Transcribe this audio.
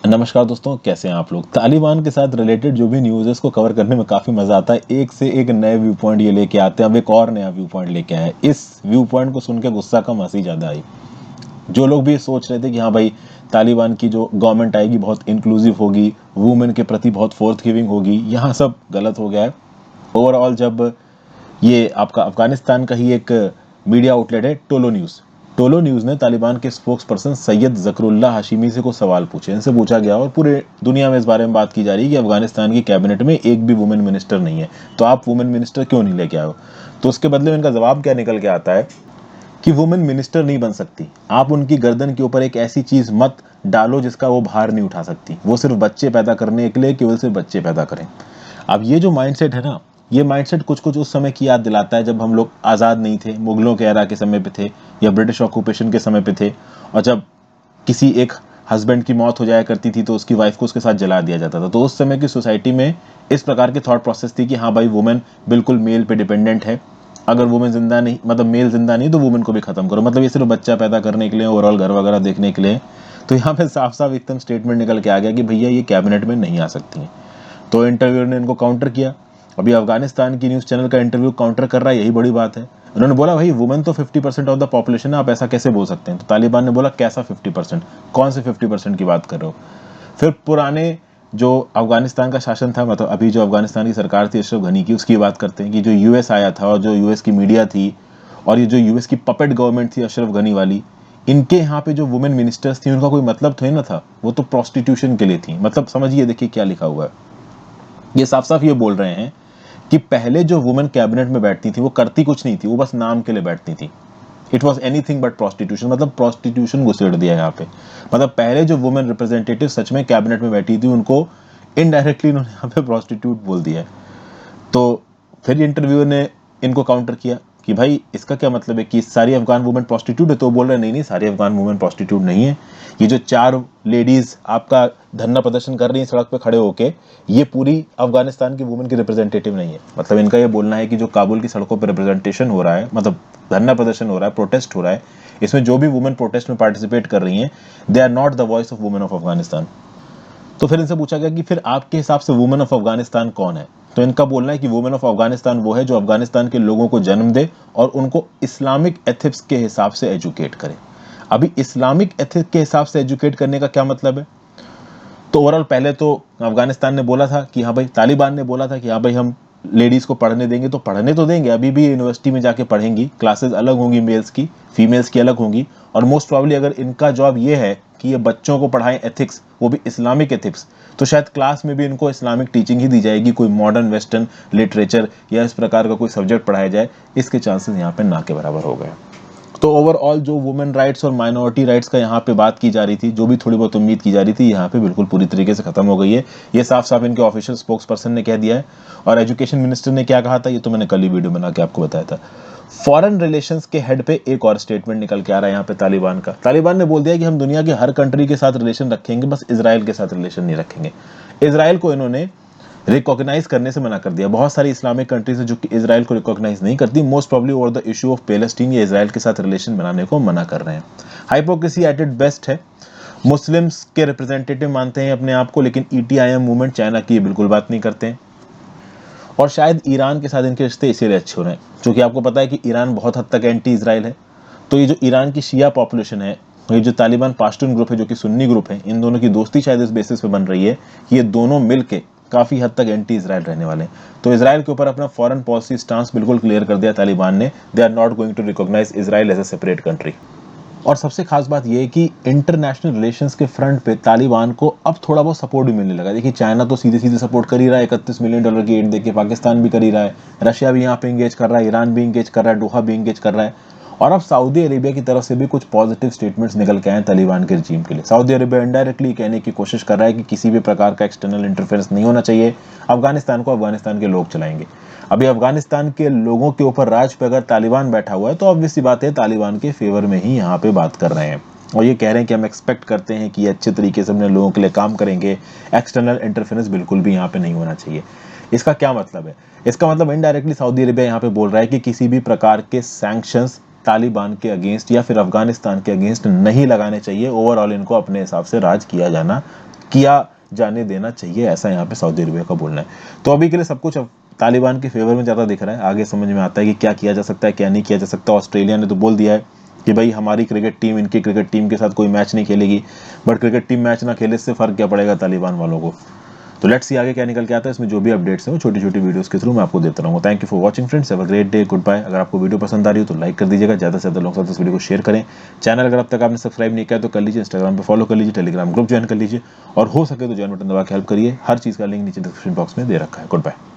नमस्कार दोस्तों, कैसे हैं आप लोग। तालिबान के साथ रिलेटेड जो भी न्यूज़ है उसको कवर करने में काफ़ी मज़ा आता है। एक से एक नए व्यू पॉइंट ये लेके आते हैं। अब एक और नया व्यू पॉइंट लेके आए। इस व्यू पॉइंट को सुन के गुस्सा कम हंसी ज़्यादा आई। जो लोग भी सोच रहे थे कि हाँ भाई, तालिबान की जो गवर्नमेंट आएगी बहुत इंक्लूसिव होगी, वुमेन के प्रति बहुत फोर्थ गिविंग होगी, यहाँ सब गलत हो गया है। ओवरऑल जब ये आपका अफगानिस्तान का ही एक मीडिया आउटलेट है टोलो न्यूज़ ने तालिबान के स्पोक्स पर्सन सैयद जकरुल्लाह हाशिमी से कुछ सवाल पूछे। इनसे पूछा गया और पूरे दुनिया में इस बारे में बात की जा रही है कि अफगानिस्तान की कैबिनेट में एक भी वुमेन मिनिस्टर नहीं है, तो आप वुमेन मिनिस्टर क्यों नहीं लेके आओ। तो उसके बदले में इनका जवाब क्या निकल के आता है कि वुमेन मिनिस्टर नहीं बन सकती। आप उनकी गर्दन के ऊपर एक ऐसी चीज मत डालो जिसका वो भार नहीं उठा सकती। वो सिर्फ बच्चे पैदा करने के लिए केवल सिर्फ बच्चे पैदा करें। अब ये जो माइंडसेट है ना, ये माइंडसेट कुछ कुछ उस समय की याद दिलाता है जब हम लोग आज़ाद नहीं थे, मुगलों के एरा के समय पे थे या ब्रिटिश ऑक्यूपेशन के समय पे थे, और जब किसी एक हस्बैंड की मौत हो जाया करती थी तो उसकी वाइफ को उसके साथ जला दिया जाता था। तो उस समय की सोसाइटी में इस प्रकार की थॉट प्रोसेस थी कि हाँ भाई, वुमेन बिल्कुल मेल पे डिपेंडेंट है। अगर वुमेन जिंदा नहीं, मतलब मेल जिंदा नहीं, तो वुमेन को भी खत्म करो। मतलब ये सिर्फ बच्चा पैदा करने के लिए, ओवरऑल घर वगैरह देखने के लिए। तो यहाँ पे साफ साफ एकदम स्टेटमेंट निकल के आ गया कि भैया ये कैबिनेट में नहीं आ सकती हैं। तो इंटरव्यूअर ने इनको काउंटर किया। अभी अफगानिस्तान की न्यूज़ चैनल का इंटरव्यू काउंटर कर रहा है, यही बड़ी बात है। उन्होंने बोला भाई, वुमेन तो 50% ऑफ द पॉपुलेशन है, आप ऐसा कैसे बोल सकते हैं। तो तालिबान ने बोला कैसा 50%, कौन से 50% की बात कर रहे हो। फिर पुराने जो अफगानिस्तान का शासन था, मतलब अभी जो अफगानिस्तान की सरकार थी अशरफ गनी की, उसकी बात करते हैं कि जो यूएस आया था और जो यूएस की मीडिया थी और ये जो यूएस की पपेट गवर्नमेंट थी अशरफ गनी वाली, इनके यहाँ पे जो वुमेन मिनिस्टर्स थी उनका कोई मतलब थोड़ी ना था। वो तो प्रोस्टिट्यूशन के लिए थी। मतलब समझिए, देखिए क्या लिखा हुआ है। ये साफ साफ ये बोल रहे हैं कि पहले जो वुमेन कैबिनेट में बैठती थी वो करती कुछ नहीं थी, वो बस नाम के लिए बैठती थी। It was anything but prostitution, मतलब प्रोस्टिट्यूशन घुसेड़ दिया यहाँ पे। मतलब पहले जो वुमेन रिप्रेजेंटेटिव सच में कैबिनेट में बैठी थी उनको इनडायरेक्टली इन्होंने यहाँ पे प्रोस्टिट्यूट बोल दिया है। तो फिर इंटरव्यूअर ने इनको काउंटर किया कि भाई इसका क्या मतलब है कि सारी अफगान वुमेन प्रोस्टिट्यूट है। तो बोल रहे नहीं नहीं, सारी अफगान वुमेन प्रोस्टिट्यूट नहीं है। ये जो 4 लेडीज आपका धरना प्रदर्शन कर रही है सड़क पे खड़े होके, ये पूरी अफगानिस्तान की वुमेन की रिप्रेजेंटेटिव नहीं है। मतलब इनका ये बोलना है कि जो काबुल की सड़कों पर रिप्रेजेंटेशन हो रहा है, मतलब धरना प्रदर्शन हो रहा है, प्रोटेस्ट हो रहा है, इसमें जो भी वुमेन प्रोटेस्ट में पार्टिसिपेट कर रही हैं, they are not the voice of women of Afghanistan. तो फिर इनसे पूछा गया कि फिर आपके हिसाब से वुमेन ऑफ अफगानिस्तान कौन है। तो इनका बोलना है कि वुमेन ऑफ अफगानिस्तान वो है जो अफगानिस्तान के लोगों को जन्म दे और उनको इस्लामिक एथिक्स के हिसाब से एजुकेट करे। अभी इस्लामिक एथिक्स के हिसाब से एजुकेट करने का क्या मतलब है। तो ओवरऑल पहले तो अफगानिस्तान ने बोला था कि हाँ भाई, तालिबान ने बोला था कि हाँ भाई, हम लेडीज को पढ़ने देंगे। तो पढ़ने तो देंगे, अभी भी यूनिवर्सिटी में जाके पढ़ेंगी, क्लासेस अलग होंगी, मेल्स की, फीमेल्स की अलग होंगी। और मोस्ट प्रॉब्ली अगर इनका जॉब ये है कि ये बच्चों को पढ़ाएं एथिक्स, वो भी इस्लामिक एथिक्स, तो शायद क्लास में भी इनको इस्लामिक टीचिंग ही दी जाएगी। कोई मॉडर्न वेस्टर्न लिटरेचर या इस प्रकार का कोई सब्जेक्ट पढ़ाया जाए, इसके चांसेस यहाँ पे ना के बराबर हो गए। तो ओवरऑल जो वुमेन राइट्स और माइनॉरिटी राइट्स का यहाँ पे बात की जा रही थी, जो भी थोड़ी बहुत उम्मीद की जा रही थी, यहाँ पे बिल्कुल पूरी तरीके से खत्म हो गई है। ये साफ साफ इनके ऑफिशियल स्पोक्स पर्सन ने कह दिया है। और एजुकेशन मिनिस्टर ने क्या कहा था ये तो मैंने कल ही वीडियो बना के आपको बताया था। फॉरेन रिलेशंस के हेड पे एक और स्टेटमेंट निकल के आ रहा है यहाँ पे तालिबान का। तालिबान ने बोल दिया कि हम दुनिया के हर कंट्री के साथ रिलेशन रखेंगे, बस इसराइल के साथ रिलेशन नहीं रखेंगे। इसराइल को इन्होंने रिकॉग्नाइज करने से मना कर दिया। बहुत सारी इस्लामिक कंट्रीज है जो कि इसराइल को रिकॉग्नाइज नहीं करती, most probably over the issue of Palestine या इसराइल के साथ रिलेशन बनाने को मना कर रहे हैं। हाइपोक्रेसी एट इट बेस्ट है। मुस्लिम्स के रिप्रेजेंटेटिव मानते हैं अपने आप को, लेकिन ईटीआईएम मूवमेंट चाइना की बिल्कुल बात नहीं करते हैं। और शायद ईरान के साथ इनके रिश्ते इसीलिए अच्छे हो रहे हैं क्योंकि आपको पता है कि ईरान बहुत हद तक एंटी इसराइल है। तो ये जो ईरान की शिया पॉपुलेशन है, ये जो तालिबान पाश्तून ग्रुप है जो कि सुन्नी ग्रुप है, इन दोनों की दोस्ती शायद इस बेसिस पे बन रही है कि ये दोनों मिलके काफी हद तक एंटी इसराइल रहने वाले हैं। तो इसराइल के ऊपर अपना फॉरेन पॉलिसी स्टांस बिल्कुल क्लियर कर दिया तालिबान ने। They are not going to recognize Israel as a separate country. और सबसे खास बात यह है कि इंटरनेशनल रिलेशंस के फ्रंट पे तालिबान को अब थोड़ा बहुत सपोर्ट भी मिलने लगा। देखिए, चाइना तो सीधे सीधे सपोर्ट कर ही रहा है, $31 मिलियन की एड देके। पाकिस्तान भी कर ही रहा है, रशिया भी यहाँ पे इंगेज कर रहा है, ईरान भी इंगेज कर रहा है, डोहा भी इंगेज कर रहा है। और अब सऊदी अरेबिया की तरफ से भी कुछ पॉजिटिव स्टेटमेंट्स निकल के आए तालिबान के रिजीम के लिए। सऊदी अरेबिया इनडायरेक्टली कहने की कोशिश कर रहा है कि किसी भी प्रकार का एक्सटर्नल इंटरफेरेंस नहीं होना चाहिए, अफगानिस्तान को अफगानिस्तान के लोग चलाएंगे। अभी अफगानिस्तान के लोगों के ऊपर राज पे अगर तालिबान बैठा हुआ है तो ऑब्वियस सी बात है तालिबान के फेवर में ही यहाँ पे बात कर रहे हैं। और ये कह रहे हैं कि हम एक्सपेक्ट करते हैं कि ये अच्छे तरीके से अपने लोगों के लिए काम करेंगे, एक्सटर्नल इंटरफेरेंस बिल्कुल भी यहाँ पे नहीं होना चाहिए। इसका क्या मतलब है। इसका मतलब इनडायरेक्टली सऊदी अरेबिया यहाँ पे बोल रहा है कि किसी भी प्रकार के सैंक्शंस तालिबान के अगेंस्ट या फिर अफगानिस्तान के अगेंस्ट नहीं लगाने चाहिए। ओवरऑल इनको अपने हिसाब से राज किया जाना किया जाने देना चाहिए, ऐसा यहाँ पे सऊदी अरबिया का बोलना है। तो अभी के लिए सब कुछ तालिबान के फेवर में ज़्यादा दिख रहा है, आगे समझ में आता है कि क्या किया जा सकता है क्या नहीं किया जा सकता। ऑस्ट्रेलिया ने तो बोल दिया है कि भाई हमारी क्रिकेट टीम इनकी क्रिकेट टीम के साथ कोई मैच नहीं खेलेगी, बट क्रिकेट टीम मैच ना खेले इससे फ़र्क क्या पड़ेगा तालिबान वालों को। तो लेट्स सी आगे क्या निकल के आता है। इसमें जो भी अपडेट्स हैं वो छोटी छोटी वीडियोस के थ्रू मैं आपको देता रहूँगा। Thank you for watching friends, have a great day, good bye. अगर आपको वीडियो पसंद आ रही हो तो लाइक कर दीजिएगा, ज़्यादा से ज़्यादा लोगों के साथ इस वीडियो को शेयर करें। चैनल अगर अब तक आपने सब्सक्राइब नहीं किया तो कर लीजिए, इंस्टाग्राम पर फॉलो कर लीजिए, टेलीग्राम ग्रुप ज्वाइन कर लीजिए, और हो सके तो ज्वाइन बटन दबा के हेल्प करिए। हर चीज़ का लिंक नीचे डिस्क्रिप्शन बॉक्स में दे रखा है। Good bye.